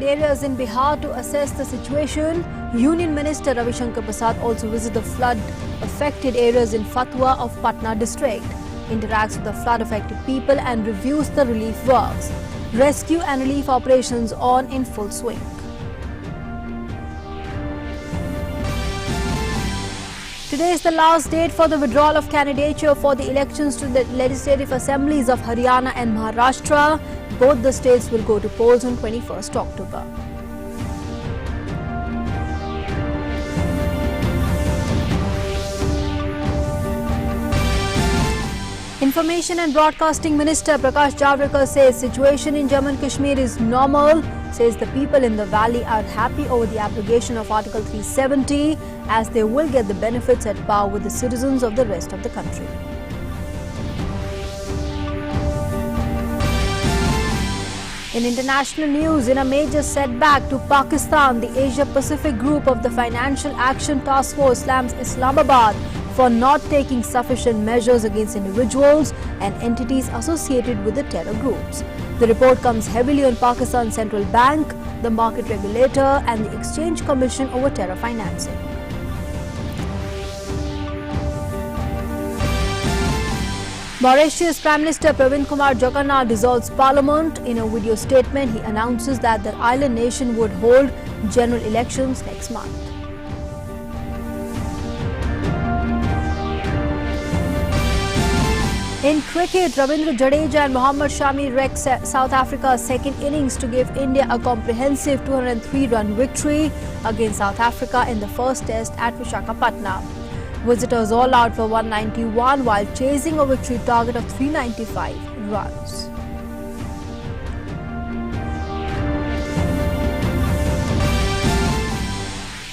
affected areas in Bihar to assess the situation. Union Minister Ravi Shankar Prasad also visited the flood-affected areas in Fatwa of Patna district, interacts with the flood-affected people and reviews the relief works. Rescue and relief operations on in full swing. Today is the last date for the withdrawal of candidature for the elections to the legislative assemblies of Haryana and Maharashtra. Both the states will go to polls on 21st October. Information and Broadcasting Minister Prakash Javadekar says situation in Jammu and Kashmir is normal. Says the people in the valley are happy over the abrogation of Article 370 as they will get the benefits at par with the citizens of the rest of the country. In international news, in a major setback to Pakistan, the Asia-Pacific group of the Financial Action Task Force slams Islamabad for not taking sufficient measures against individuals and entities associated with the terror groups. The report comes heavily on Pakistan's central bank, the market regulator and the Exchange Commission over terror financing. Mauritius Prime Minister Pravin Kumar Jagannath dissolves Parliament. In a video statement, he announces that the island nation would hold general elections next month. In cricket, Ravindra Jadeja and Mohammad Shami wrecked South Africa's second innings to give India a comprehensive 203-run victory against South Africa in the first test at Visakhapatnam. Visitors all out for 191 while chasing a victory target of 395 runs.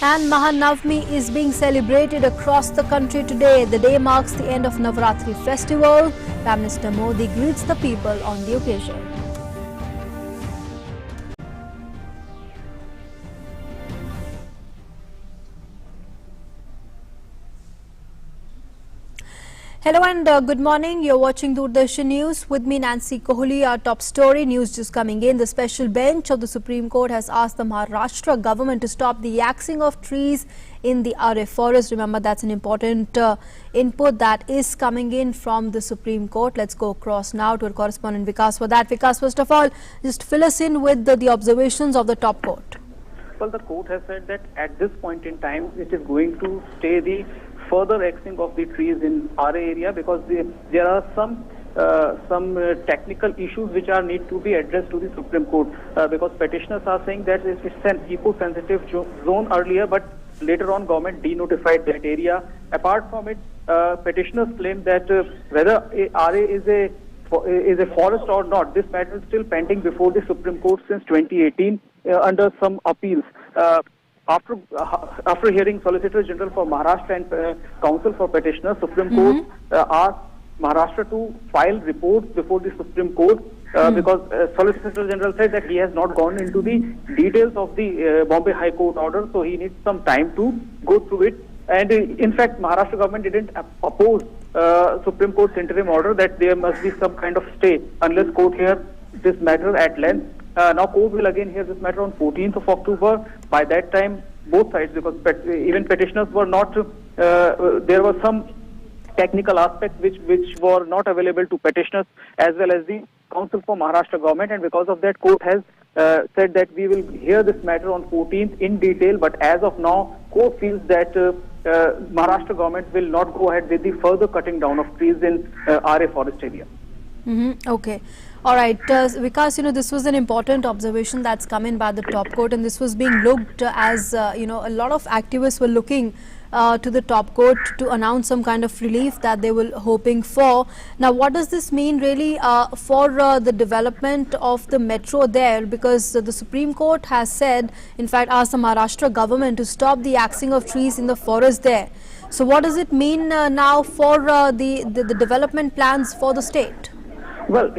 And Mahanavami is being celebrated across the country today. The day marks the end of Navaratri festival. Prime Minister Modi greets the people on the occasion. Hello and good morning. You're watching Doordarshan News. With me, Nancy Kohli. Our top story news just coming in. The special bench of the Supreme Court has asked the Maharashtra government to stop the axing of trees in the RA forest. Remember, that's an important input that is coming in from the Supreme Court. Let's go across now to our correspondent Vikas for that. Vikas, first of all, just fill us in with the observations of the top court. Well, the court has said that at this point in time, it is going to stay the further axing of the trees in RA area because there are some technical issues which are need to be addressed to the Supreme Court because petitioners are saying that it's an eco-sensitive zone earlier, but later on government denotified that area. Apart from it, petitioners claim that whether RA is a forest or not, this matter is still pending before the Supreme Court since 2018 under some appeals. After hearing Solicitor General for Maharashtra and Counsel for Petitioners, Supreme Court asked Maharashtra to file reports before the Supreme Court because Solicitor General said that he has not gone into the details of the Bombay High Court order, so he needs some time to go through it. And in fact, Maharashtra government didn't oppose Supreme Court's interim order that there must be some kind of stay unless court hears this matter at length. Now court will again hear this matter on 14th of October. By that time, both sides, because even petitioners were not, there were some technical aspects which were not available to petitioners as well as the Counsel for Maharashtra government, and because of that, court has said that we will hear this matter on 14th in detail. But as of now, court feels that Maharashtra government will not go ahead with the further cutting down of trees in RA forest area. Okay. All right, Vikas, this was an important observation that's come in by the top court, and this was being looked as, a lot of activists were looking to the top court to announce some kind of relief that they were hoping for. Now, what does this mean really for the development of the metro there? Because the Supreme Court has said, in fact, asked the Maharashtra government to stop the axing of trees in the forest there. So what does it mean now for the development plans for the state? Well,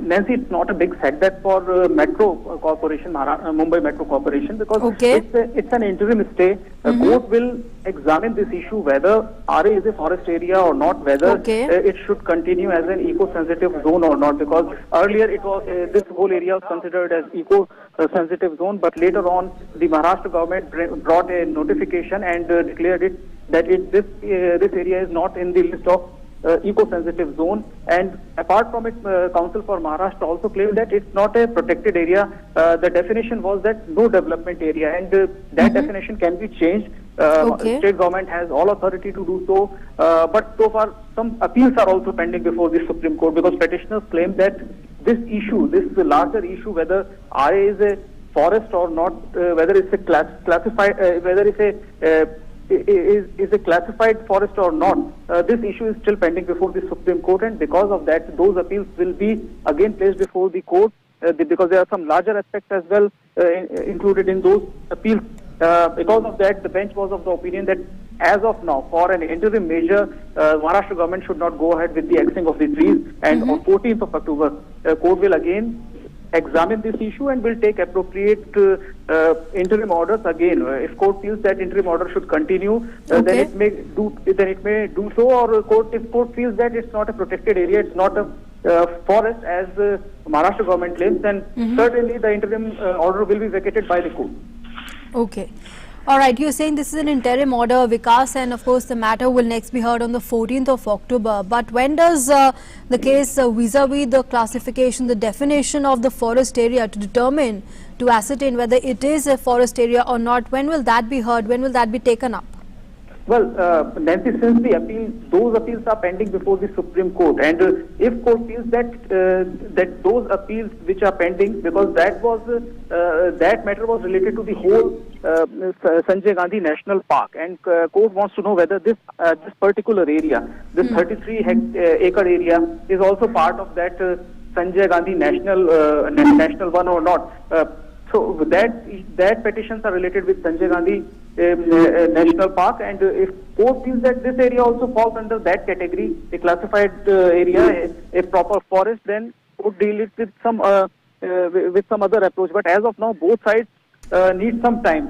Nancy, it's not a big setback for Metro Corporation, Mumbai Metro Corporation, because it's an interim stay. The court will examine this issue whether RA is a forest area or not, whether it should continue as an eco-sensitive zone or not. Because earlier it was this whole area was considered as eco-sensitive zone, but later on the Maharashtra government brought a notification and declared it that this area is not in the list of eco-sensitive zone, and apart from it, Council for Maharashtra also claimed that it's not a protected area. The definition was that no development area, and that definition can be changed. State government has all authority to do so, but so far some appeals are also pending before the Supreme Court, because petitioners claim that this issue, this larger issue, whether RA is a forest or not, whether it's a classified, whether it's a is a classified forest or not, this issue is still pending before the Supreme Court, and because of that, those appeals will be again placed before the court, because there are some larger aspects as well included in those appeals. Because of that, the bench was of the opinion that as of now, for an interim measure, Maharashtra government should not go ahead with the axing of the trees, and on 14th of October, court will again examine this issue and will take appropriate interim orders again. If court feels that interim order should continue, then it may do so. Or if court feels that it's not a protected area, it's not a forest as Maharashtra government claims, then certainly the interim order will be vacated by the court. Okay. All right, you're saying this is an interim order, Vikas, and of course the matter will next be heard on the 14th of October. But when does the case vis-a-vis the classification, the definition of the forest area to ascertain whether it is a forest area or not, when will that be heard? When will that be taken up? Well, Nancy, since those appeals are pending before the Supreme Court, and if court feels that those appeals which are pending, because that matter was related to the whole Sanjay Gandhi National Park, and court wants to know whether this particular area, this 33-acre area, is also part of that Sanjay Gandhi National one or not. So that petitions are related with Sanjay Gandhi National Park, and if court feels that this area also falls under that category, a classified area, a proper forest, then could deal it with some other approach. But as of now, both sides need some time.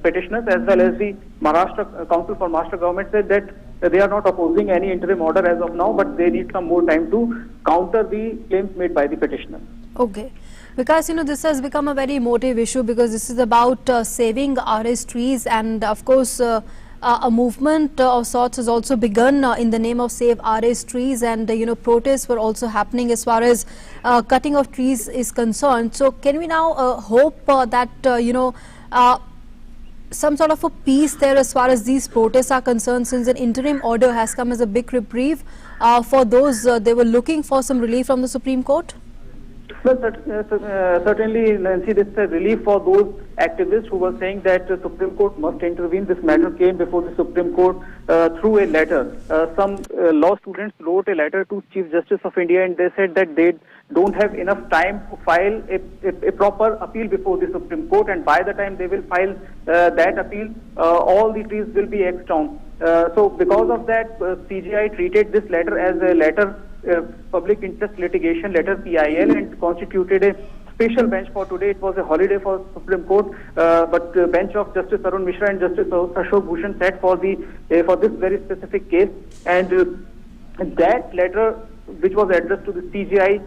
Petitioners as well as the Maharashtra Council for Maharashtra Government said that they are not opposing any interim order as of now, but they need some more time to counter the claims made by the petitioner. Okay. Because this has become a very emotive issue, because this is about saving RS trees, and of course a movement of sorts has also begun in the name of Save RS Trees, and protests were also happening as far as cutting of trees is concerned. So can we now hope that some sort of a peace there as far as these protests are concerned, since an interim order has come as a big reprieve for those they were looking for some relief from the Supreme Court? Well, certainly, Nancy, this is a relief for those activists who were saying that the Supreme Court must intervene. This matter came before the Supreme Court through a letter. Some law students wrote a letter to Chief Justice of India, and they said that they don't have enough time to file a proper appeal before the Supreme Court, and by the time they will file that appeal, all the trees will be axed down. So because of that, CJI treated this letter as a letter public interest litigation, letter PIL, and constituted a special bench for today. It was a holiday for Supreme Court, but the bench of Justice Arun Mishra and Justice Ashok Bhushan sat for this very specific case, and that letter, which was addressed to the CJI,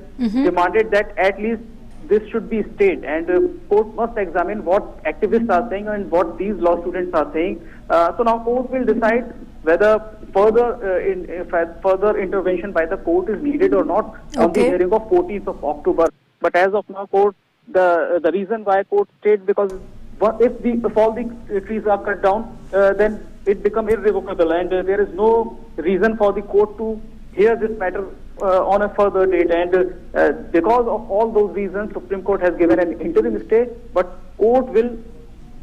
demanded that at least this should be stayed, and court must examine what activists are saying and what these law students are saying. So now court will decide whether further intervention by the court is needed or not on the hearing of 14th of October. But as of now, court, the reason why court stayed, because if all the trees are cut down, then it becomes irrevocable, and there is no reason for the court to hear this matter on a further date. And because of all those reasons, Supreme Court has given an interim stay, but court will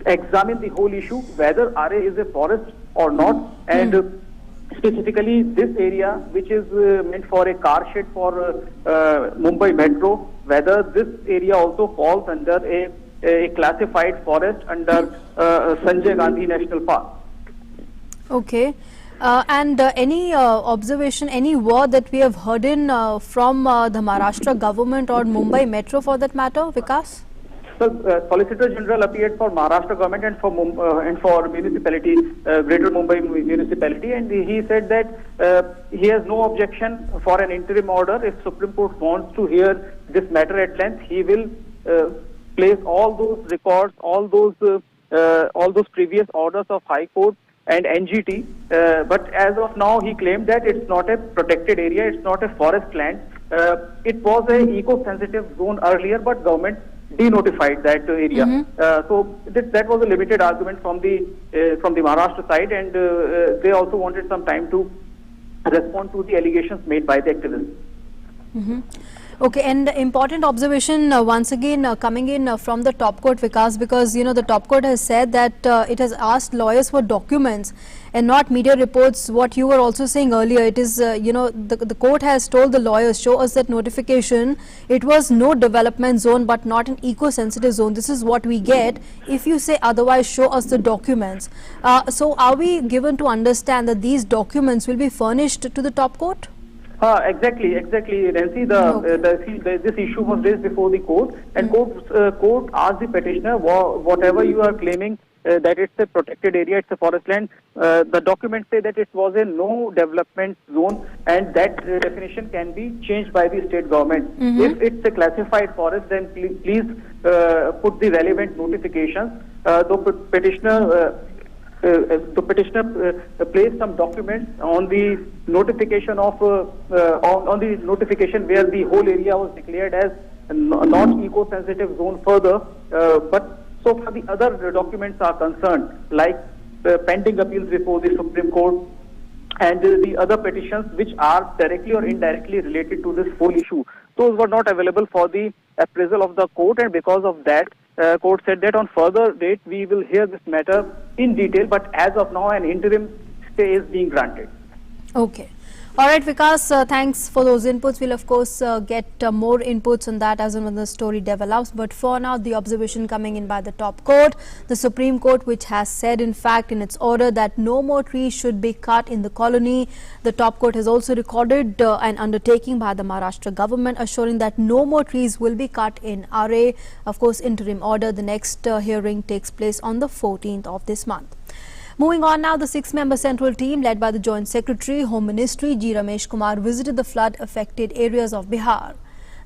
examine the whole issue, whether RA is a forest or not, and specifically this area, which is meant for a car shed for Mumbai Metro, whether this area also falls under a classified forest under Sanjay Gandhi National Park. Okay. And any observation, any word that we have heard in from the Maharashtra government or Mumbai Metro for that matter, Vikas? Well, Solicitor General appeared for Maharashtra government and for municipality, Greater Mumbai municipality, and he said that he has no objection for an interim order. If Supreme Court wants to hear this matter at length, he will place all those records, all those previous orders of High Court and NGT. But as of now, he claimed that it's not a protected area, it's not a forest land. It was a eco-sensitive zone earlier, but government denotified that area. So that was a limited argument from the Maharashtra side, and they also wanted some time to respond to the allegations made by the activists. Okay, and important observation once again coming in from the top court, Vikas, because the top court has said that it has asked lawyers for documents and not media reports. What you were also saying earlier, it is the court has told the lawyers, show us that notification. It was no development zone but not an eco-sensitive zone. This is what we get. If you say otherwise, show us the documents. So are we given to understand that these documents will be furnished to the top court? Exactly, Nancy. This issue was raised before the court, and court asked the petitioner, whatever you are claiming that it's a protected area, it's a forest land. The documents say that it was a no development zone, and that definition can be changed by the state government. If it's a classified forest, then please put the relevant notifications. The petitioner placed some documents on the notification of on the notification where the whole area was declared as not eco-sensitive zone further. But so far the other documents are concerned, like pending appeals before the Supreme Court and the other petitions which are directly or indirectly related to this whole issue. Those were not available for the appraisal of the court, and because of that, court said that on further date we will hear this matter in detail, but as of now an interim stay is being granted. Okay. All right, Vikas, thanks for those inputs. We'll of course get more inputs on that as and when the story develops. But for now, the observation coming in by the top court, the Supreme Court, which has said in fact in its order that no more trees should be cut in the colony. The top court has also recorded an undertaking by the Maharashtra government assuring that no more trees will be cut in RA. Of course, interim order. The next hearing takes place on the 14th of this month. Moving on now, the 6-member central team led by the Joint Secretary, Home Ministry G. Ramesh Kumar visited the flood-affected areas of Bihar.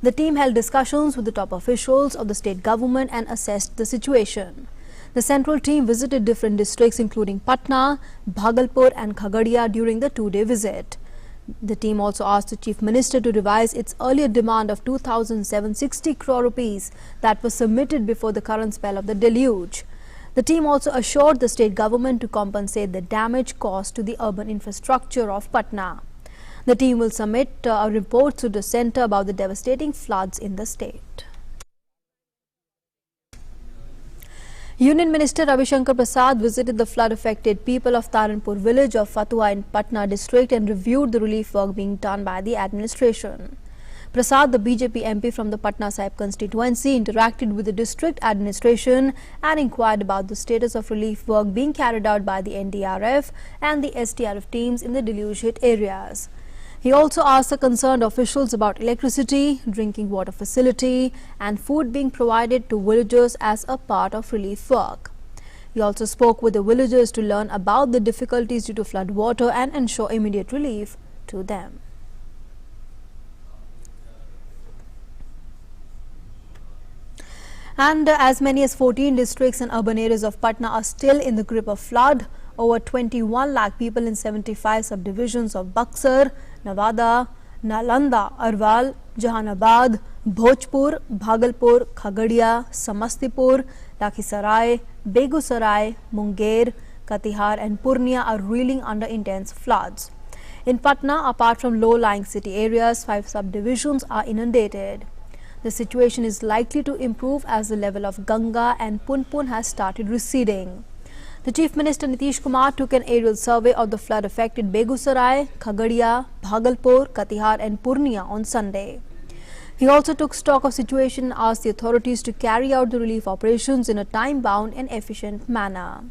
The team held discussions with the top officials of the state government and assessed the situation. The central team visited different districts including Patna, Bhagalpur and Khagadia during the 2-day visit. The team also asked the Chief Minister to revise its earlier demand of 2,760 crore rupees that was submitted before the current spell of the deluge. The team also assured the state government to compensate the damage caused to the urban infrastructure of Patna. The team will submit a report to the centre about the devastating floods in the state. Union Minister Ravi Shankar Prasad visited the flood-affected people of Taranpur village of Fatua in Patna district and reviewed the relief work being done by the administration. Prasad, the BJP MP from the Patna Sahib constituency, interacted with the district administration and inquired about the status of relief work being carried out by the NDRF and the SDRF teams in the deluge-hit areas. He also asked the concerned officials about electricity, drinking water facility and food being provided to villagers as a part of relief work. He also spoke with the villagers to learn about the difficulties due to flood water and ensure immediate relief to them. And as many as 14 districts and urban areas of Patna are still in the grip of flood. Over 21 lakh people in 75 subdivisions of Buxar, Navada, Nalanda, Arwal, Jahanabad, Bhojpur, Bhagalpur, Khagadia, Samastipur, Lakhisarai, Begusarai, Munger, Katihar and Purnia are reeling under intense floods. In Patna, apart from low-lying city areas, 5 subdivisions are inundated. The situation is likely to improve as the level of Ganga and Punpun has started receding. The Chief Minister Nitish Kumar took an aerial survey of the flood-affected Begusarai, Khagadia, Bhagalpur, Katihar and Purnia on Sunday. He also took stock of situation and asked the authorities to carry out the relief operations in a time-bound and efficient manner.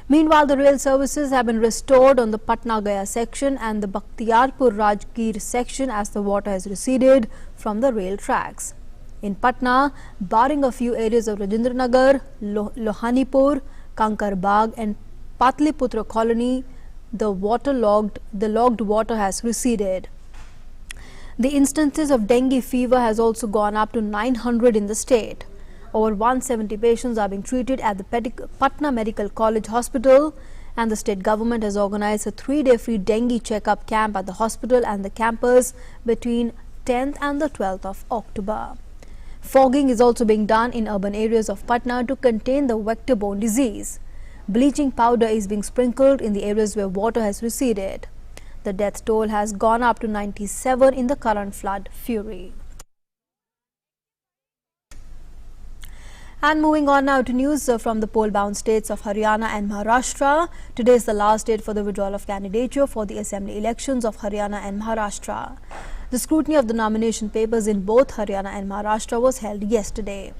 Meanwhile, the rail services have been restored on the Patna-Gaya section and the Bakhtiarpur-Rajgir section as the water has receded from the rail tracks. In Patna, barring a few areas of Rajendranagar, Lohanipur, Kankarbagh and Patliputra colony, the logged water has receded. The instances of dengue fever has also gone up to 900 in the state. Over 170 patients are being treated at the Patna Medical College Hospital, and the state government has organized a 3-day free dengue checkup camp at the hospital and the campus between 10th and the 12th of October. Fogging is also being done in urban areas of Patna to contain the vector-borne disease. Bleaching powder is being sprinkled in the areas where water has receded. The death toll has gone up to 97 in the current flood fury. And moving on now to news from the poll-bound states of Haryana and Maharashtra. Today is the last date for the withdrawal of candidature for the assembly elections of Haryana and Maharashtra. The scrutiny of the nomination papers in both Haryana and Maharashtra was held yesterday.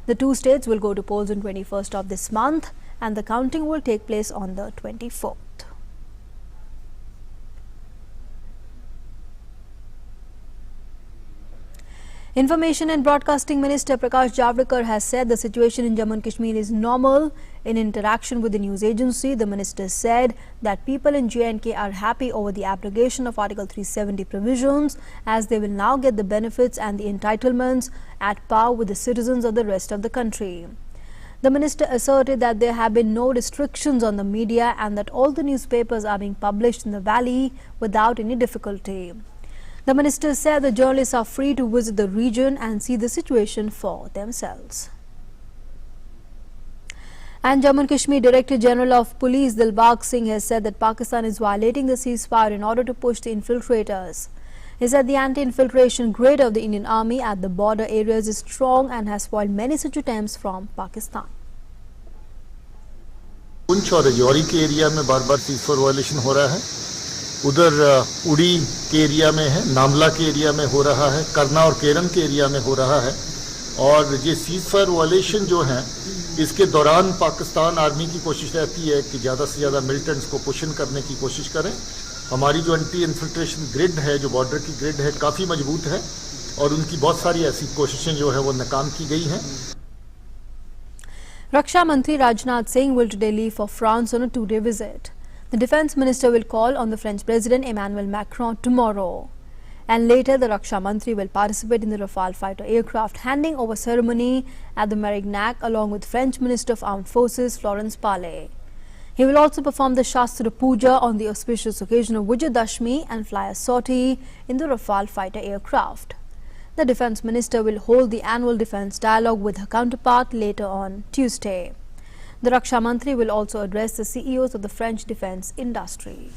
The two states will go to polls on 21st of this month, and the counting will take place on the 24th. Information and Broadcasting Minister Prakash Javadekar has said the situation in Jammu and Kashmir is normal. In interaction with the news agency, the minister said that people in J&K are happy over the abrogation of Article 370 provisions, as they will now get the benefits and the entitlements at par with the citizens of the rest of the country. The minister asserted that there have been no restrictions on the media and that all the newspapers are being published in the valley without any difficulty. The minister said the journalists are free to visit the region and see the situation for themselves. And Jammu and Kashmir Director General of Police Dilbagh Singh has said that Pakistan is violating the ceasefire in order to push the infiltrators. He said the anti-infiltration grade of the Indian Army at the border areas is strong and has spoiled many such attempts from Pakistan. Poonch और राजौरी के area में बार-बार ceasefire violation हो रहा है. उधर उड़ी के एरिया में है, नामला के एरिया में हो रहा है, करना और केरन के एरिया में हो रहा है. और ये सीजफायर वायलेशन जो हैं, इसके दौरान पाकिस्तान आर्मी की कोशिश रहती है कि ज़्यादा से ज़्यादा मिलिटेंट्स को पुशन करने की कोशिश करें. हमारी जो एंटी इन्फिल्ट्रेशन ग्रिड है, जो बॉर्डर की ग्रिड है, काफ़ी मजबूत है और उनकी बहुत सारी ऐसी कोशिशें जो है वो नाकाम की गई हैं. Raksha Mantri Rajnath Singh will today leave for France on a 2-day visit. The Defence Minister will call on the French President Emmanuel Macron tomorrow. And later, the Raksha Mantri will participate in the Rafale fighter aircraft handing over ceremony at the Marignac along with French Minister of Armed Forces Florence Parly. He will also perform the Shastra Puja on the auspicious occasion of Vijayadashmi and fly a sortie in the Rafale fighter aircraft. The Defence Minister will hold the annual defence dialogue with her counterpart later on Tuesday. The Raksha Mantri will also address the CEOs of the French defence industry.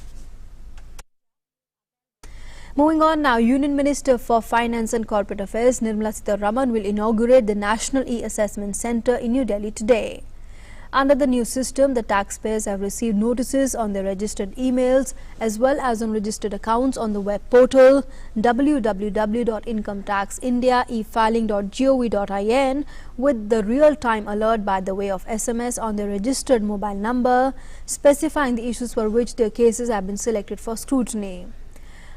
Moving on now, Union Minister for Finance and Corporate Affairs Nirmala Sitharaman will inaugurate the National E-Assessment Centre in New Delhi today. Under the new system, the taxpayers have received notices on their registered emails as well as on registered accounts on the web portal www.incometaxindia.efiling.gov.in with the real-time alert by the way of SMS on their registered mobile number, specifying the issues for which their cases have been selected for scrutiny.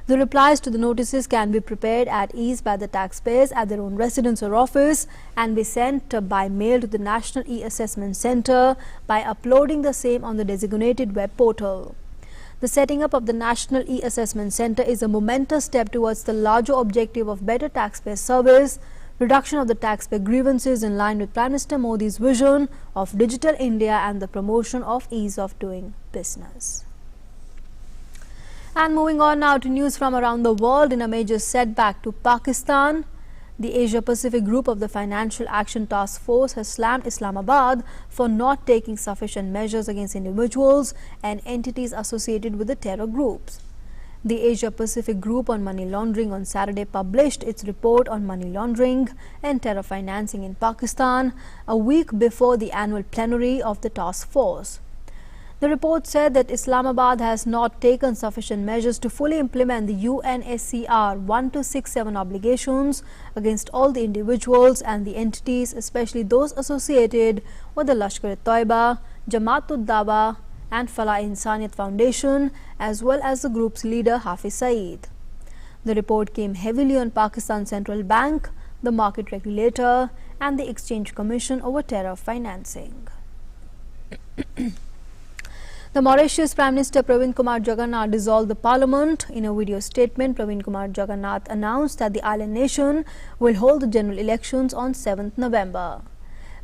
The replies to the notices can be prepared at ease by the taxpayers at their own residence or office and be sent by mail to the National E-Assessment Centre by uploading the same on the designated web portal. The setting up of the National E-Assessment Centre is a momentous step towards the larger objective of better taxpayer service, reduction of the taxpayer grievances in line with Prime Minister Modi's vision of Digital India and the promotion of ease of doing business. And moving on now to news from around the world. In a major setback to Pakistan, the Asia-Pacific group of the Financial Action Task Force has slammed Islamabad for not taking sufficient measures against individuals and entities associated with the terror groups. The Asia-Pacific Group on Money Laundering on Saturday published its report on money laundering and terror financing in Pakistan a week before the annual plenary of the task force. The report said that Islamabad has not taken sufficient measures to fully implement the UNSCR 1267 obligations against all the individuals and the entities, especially those associated with the Lashkar-e-Toiba, Jamaat-ud-Dawa, and Falah Insaniyat Foundation, as well as the group's leader Hafiz Saeed. The report came heavily on Pakistan Central Bank, the market regulator, and the Exchange Commission over terror financing. The Mauritius Prime Minister Pravin Kumar Jagannath dissolved the parliament. In a video statement, Pravin Kumar Jagannath announced that the island nation will hold the general elections on 7th November.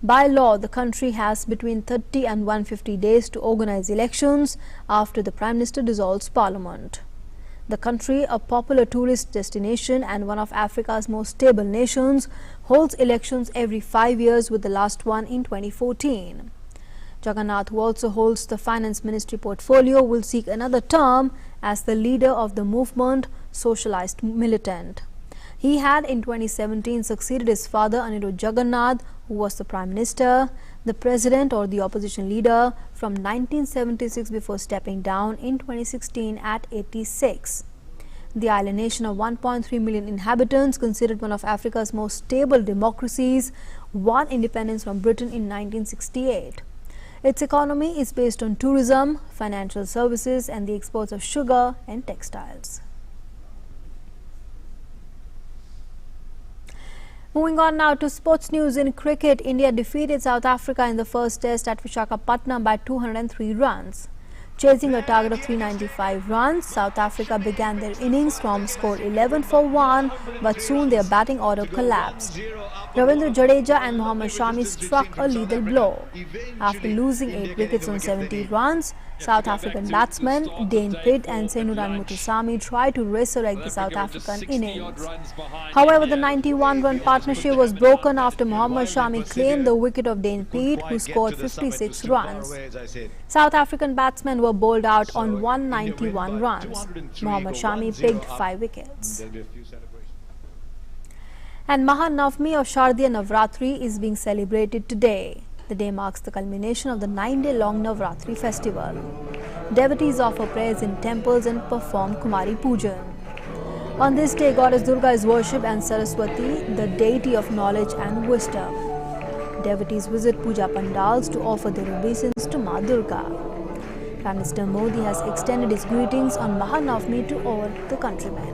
By law, the country has between 30 and 150 days to organize elections after the Prime Minister dissolves parliament. The country, a popular tourist destination and one of Africa's most stable nations, holds elections every 5 years, with the last one in 2014. Jagannath, who also holds the Finance Ministry portfolio, will seek another term as the leader of the movement Socialist Militant. He had in 2017 succeeded his father Anirudh Jagannath, who was the Prime Minister, the President or the opposition leader from 1976 before stepping down in 2016 at 86. The island nation of 1.3 million inhabitants, considered one of Africa's most stable democracies, won independence from Britain in 1968. Its economy is based on tourism, financial services, and the exports of sugar and textiles. Moving on now to sports news. In cricket, India defeated South Africa in the first test at Visakhapatnam by 203 runs. Chasing a target of 395 runs, South Africa began their innings from score 11 for 1, but soon their batting order collapsed. Ravindra Jadeja and Mohammad Shami struck a lethal blow. After losing 8 wickets on 70 runs, South African batsmen Dane Pitt and Senuran Mutusami tried to resurrect the South African innings. However, the 91-run partnership was broken after Mohammad Shami claimed the wicket of Dane Pitt, who scored 56 runs. South African batsmen were bowled out on 191 runs. Mohammad Shami picked 5 wickets. And Mahanavami or Shardiya Navratri is being celebrated today. The day marks the culmination of the 9-day-long Navratri festival. Devotees offer prayers in temples and perform Kumari Pujan. On this day, Goddess Durga is worshipped and Saraswati, the deity of knowledge and wisdom. Devotees visit puja pandals to offer their obeisance to Ma Durga. Prime Minister Modi has extended his greetings on Mahanavami to all the countrymen.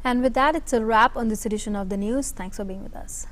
And with that, it's a wrap on this edition of the news. Thanks for being with us.